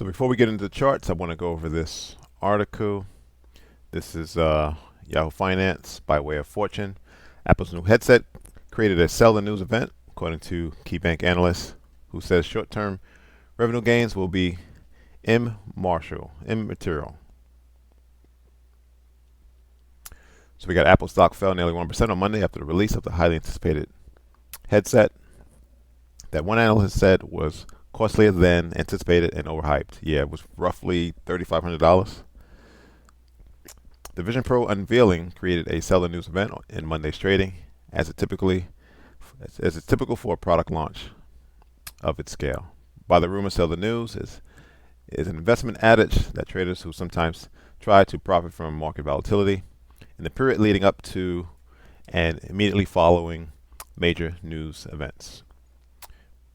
So before we get into the charts, I want to go over this article. This is Yahoo Finance by way of Fortune. Apple's new headset created a sell the news event, according to KeyBank analyst, who says short-term revenue gains will be immaterial. So we got Apple stock fell nearly 1% on Monday after the release of the highly anticipated headset that one analyst said was costlier than anticipated and overhyped. Yeah, it was roughly $3,500. The Vision Pro unveiling created a sell the news event in Monday's trading, as it's typical for a product launch of its scale. By the rumor, sell the news is an investment adage that traders who sometimes try to profit from market volatility in the period leading up to and immediately following major news events.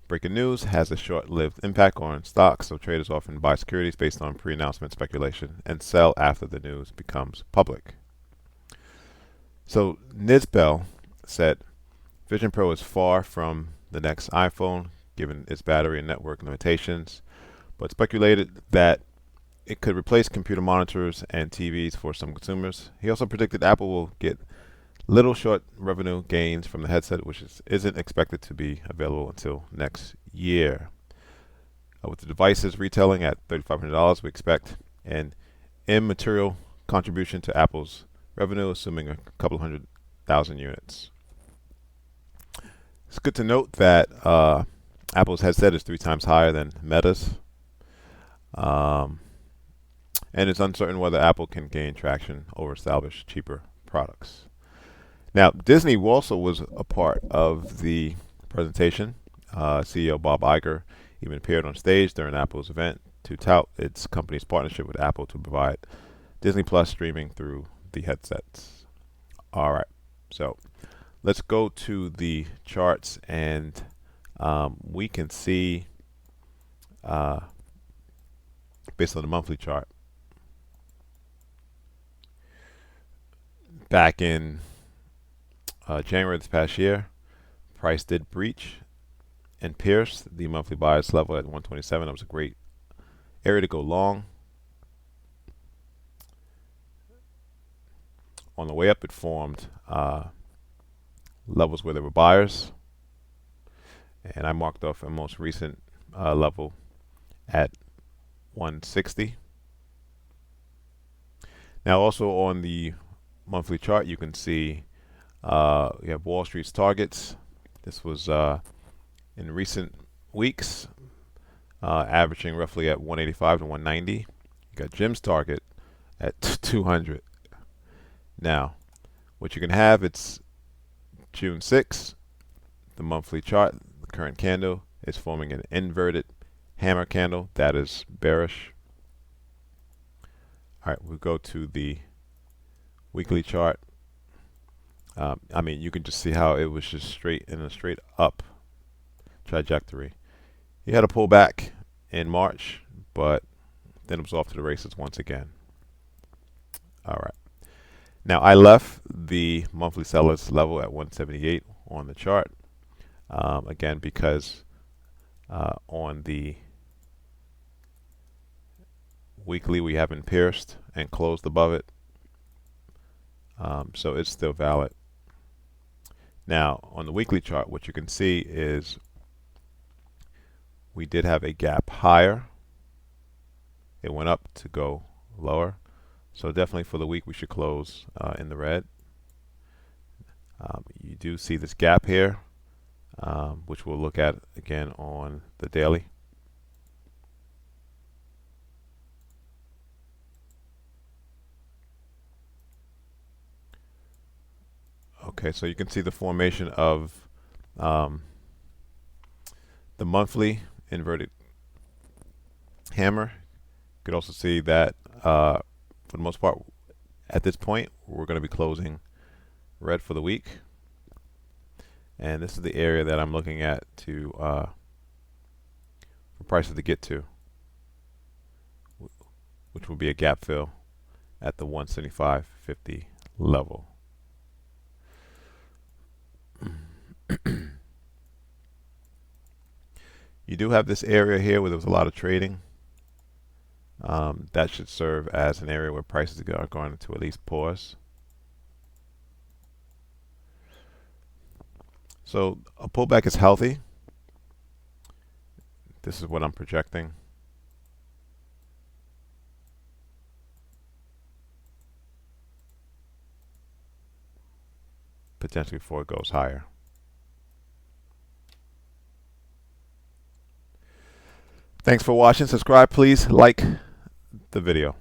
Breaking news has a short-lived impact on stocks, so traders often buy securities based on pre-announcement speculation and sell after the news becomes public. So Nisbel said Vision Pro is far from the next iPhone, given its battery and network limitations, but speculated that it could replace computer monitors and TVs for some consumers. He also predicted Apple will get little short revenue gains from the headset, which isn't expected to be available until next year. With the devices retailing at $3,500, we expect an immaterial contribution to Apple's revenue, assuming a couple 100,000 units. It's good to note that Apple's headset is 3 times higher than Meta's. And it's uncertain whether Apple can gain traction over established, cheaper products. Now, Disney also was a part of the presentation. CEO Bob Iger even appeared on stage during Apple's event to tout its company's partnership with Apple to provide Disney Plus streaming through the headsets. All right, so let's go to the charts, and we can see, based on the monthly chart, back in January this past year, price did breach and pierce the monthly bias level at 127. That was a great area to go long. On the way up, it formed levels where there were buyers, and I marked off a most recent level at 160. Now, also on the monthly chart, you can see you have Wall Street's targets. This was in recent weeks, averaging roughly at 185 to 190. You got Jim's target at 200. Now, what you can have, it's June 6th. The monthly chart, the current candle is forming an inverted hammer candle that is bearish. All right, we'll go to the weekly chart. I mean, you can just see how it was just straight in a straight up trajectory. He had a pullback in March, but then it was off to the races once again. All right. Now, I left the monthly sellers level at 178 on the chart. Again, because on the weekly we haven't pierced and closed above it. So it's still valid. Now, on the weekly chart, what you can see is we did have a gap higher. It went up to go lower. So definitely for the week, we should close in the red. You do see this gap here, which we'll look at again on the daily. Okay, so you can see the formation of the monthly inverted hammer. You could also see that for the most part, at this point, we're going to be closing red for the week. And this is the area that I'm looking at to for prices to get to, which will be a gap fill at the 175.50 level. You do have this area here where there was a lot of trading. That should serve as an area where prices are going to at least pause. So a pullback is healthy. This is what I'm projecting. Potentially before it goes higher. Thanks for watching. Subscribe, please. Like the video.